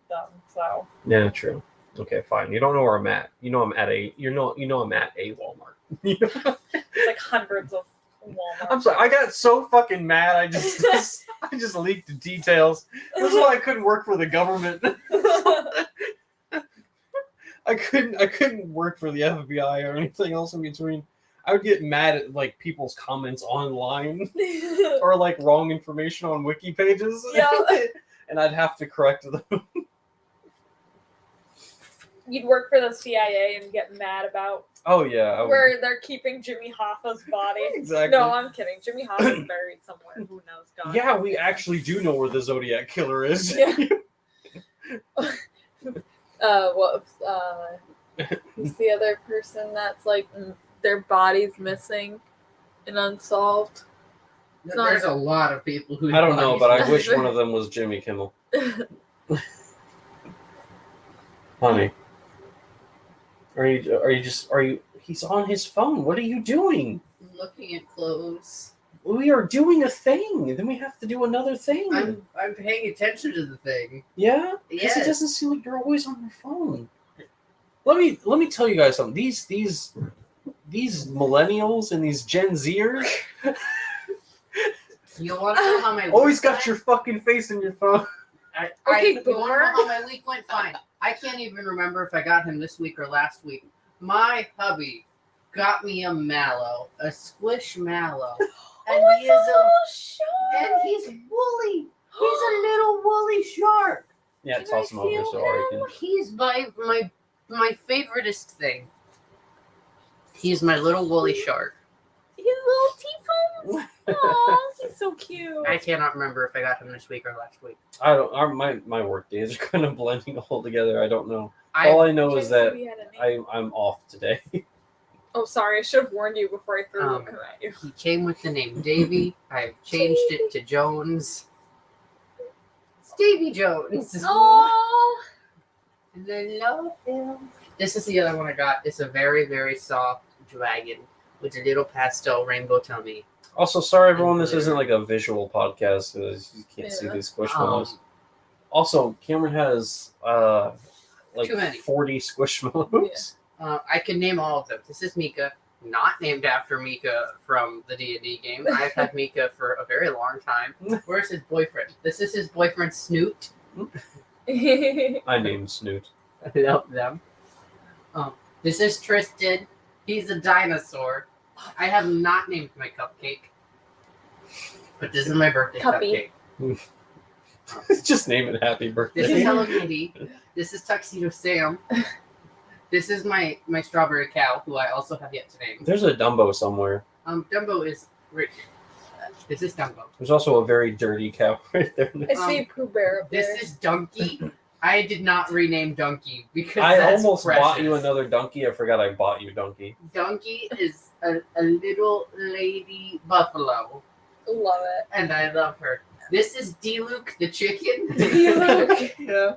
them. So yeah, true. Okay, fine. You don't know where I'm at. You know I'm at a. I'm at a Walmart. It's like hundreds of Walmart. I'm sorry. I got so fucking mad. I just leaked the details. This is why I couldn't work for the government. I couldn't work for the FBI or anything else in between. I would get mad at like people's comments online or like wrong information on wiki pages. Yeah. And I'd have to correct them. You'd work for the CIA and get mad about Oh yeah. I would- where they're keeping Jimmy Hoffa's body. Exactly. No, I'm kidding. Jimmy Hoffa's buried somewhere. Who knows? God. Yeah, we actually do know where the Zodiac Killer is. Yeah. Who's the other person that's like their body's missing and unsolved? There's a lot of people who. I don't know, but I Nice. wish one of them was Jimmy Kimmel. Honey, are you? He's on his phone. What are you doing? looking at clothes. We are doing a thing. Then we have to do another thing. I'm paying attention to the thing. Yeah, because Yes. it doesn't seem like you're always on your phone. Let me tell you guys something. These millennials and these Gen Zers You want to know how my always week got went? your fucking face in your phone. Okay, you want to know boomer. how my week went? Fine. I can't even remember if I got him this week or last week. My hubby got me a mallow, a squish mallow, and Oh, he it's a is little and shark. he's woolly. He's a little woolly shark. Yeah, Can toss I him over feel so Ari him? can. He's my favoriteest thing. He's my little woolly shark. His little teeth. Oh, he's so cute. I cannot remember if I got him this week or last week. I don't. My work days are kind of blending all together. I don't know. All I know is that We had a name. I'm off today. Oh, sorry. I should have warned you before I threw Um, him at you. He came with the name Davy. I've changed it to Jones. It's Davy Jones. Oh. And I love him. This is the other one I got. It's a very, very soft dragon with a little pastel rainbow tummy. Also, sorry everyone, this isn't like a visual podcast, so you can't see Yeah. these squishmallows. Um, Also, Cameron has like Too many. 40 squishmallows. I can name all of them. This is Mika, not named after Mika from the D&D game. I've had Mika for a very long time. Where's his boyfriend? This is his boyfriend, Snoot. I named Snoot. I love them. This is Tristan. He's a dinosaur. I have not named my cupcake, but this is my birthday Cuppy. cupcake. Just name it Happy Birthday. This is Hello Kitty. This is Tuxedo Sam. This is my strawberry cow, who I also have yet to name. There's a Dumbo somewhere. Dumbo is right. This is Dumbo. There's also a very dirty cow right there. I see Pooh Bear up there. This is Donkey. I did not rename Donkey because I that's almost precious. bought you another donkey. I forgot I bought you Donkey. Donkey is a little lady buffalo, Love it. and I love her. This is D-Luke the chicken. D-Luke. Yeah.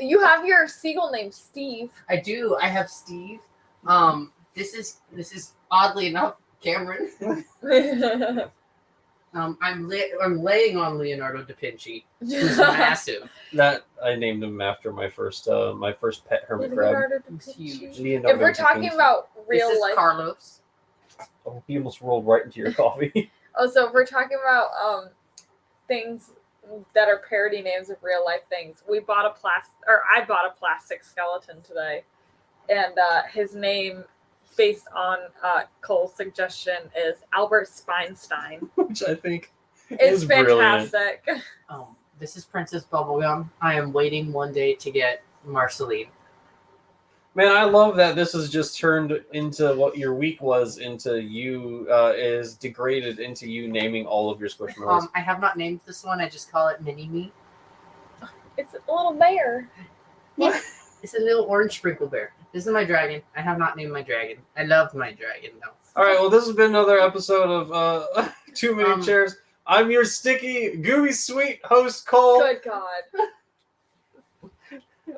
You have your seagull named Steve. I do. I have Steve. This is oddly enough Cameron. I'm laying on Leonardo da Vinci, who's massive. That I named him after my first pet hermit crab. Leonardo da It's Vinci. huge. Leonardo If we're da talking Vinci. about This real is life, Carlos. Oh, he almost rolled right into your coffee. so if we're talking about things that are parody names of real life things, I bought a plastic skeleton today, and his name, based on Cole's suggestion, is Albert Spinstein. Which I think It's is brilliant. fantastic. This is Princess Bubblegum. I am waiting one day to get Marceline. Man, I love that this has just turned into what your week was into you is degraded into you naming all of your squishmallows. I have not named this one. I just call it Mini Me. It's a little bear. It's a little orange sprinkle bear. This is my dragon. I have not named my dragon. I love my dragon though. All right, well, this has been another episode of Too Many Chairs. I'm your sticky, gooey, sweet host, Cole. Good God.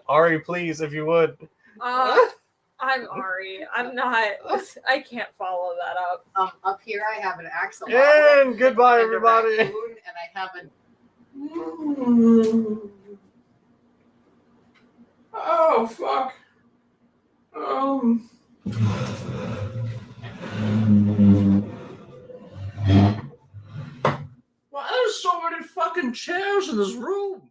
Ari, please, if you would. I'm Ari. I'm not. I can't follow that up. Up here I have an axolotl. And goodbye, and a everybody. raccoon, and I have a Oh, fuck. Why there's so many fucking chairs in this room?